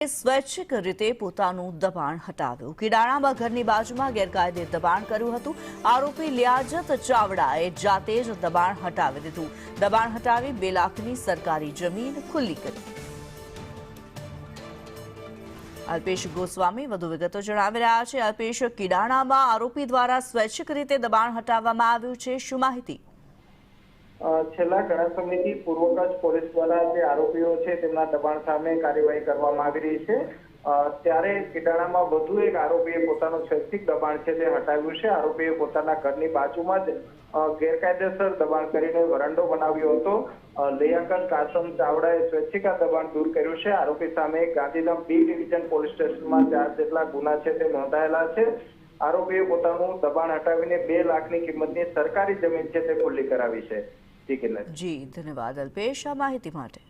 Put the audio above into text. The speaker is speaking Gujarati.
સ્વૈચ્છિક રીતે પોતાનું દબાણ હટાવ્યું। કિડાણામાં ઘરની બાજુમાં ગેરકાયદે દબાણ કર્યું હતું। આરોપી લિયાજત ચાવડાએ જાતે જ દબાણ હટાવી દીધું। દબાણ હટાવી 2 લાખની સરકારી જમીન ખુલ્લી કરી। અલ્પેશ ગોસ્વામી વધુ વિગતો જણાવી રહ્યા છે। અલ્પેશ, કિડાણામાં આરોપી દ્વારા સ્વૈચ્છિક રીતે દબાણ હટાવવામાં આવ્યું છે, શું માહિતી? છેલ્લા ઘણા સમયથી પૂર્વ કચ્છ પોલીસ દ્વારા જે આરોપીઓ છે તેમના દબાણ સામે કાર્યવાહી કરવામાં આવી રહી છે। ત્યારે કિડાણામાં વધુ એક આરોપીએ પોતાનું સ્વૈચ્છિક દબાણ છે તે હટાવ્યું છે। આરોપીએ પોતાના ઘરની બાજુમાં જ ગેરકાયદેસર દબાણ કરીને વરંડો બનાવ્યો હતો। લિયાકત કાસમ ચાવડાએ સ્વૈચ્છિક આ દબાણ દૂર કર્યું છે। આરોપી સામે ગાંધીધામ બી ડિવિઝન પોલીસ સ્ટેશનમાં 4 જેટલા ગુના છે તે નોંધાયેલા છે। આરોપીએ પોતાનું દબાણ હટાવીને 2 લાખની કિંમતની સરકારી જમીન છે તે ખુલ્લી કરાવી છે। જી, ધન્યવાદ અલ્પેશ આ માહિતી માટે।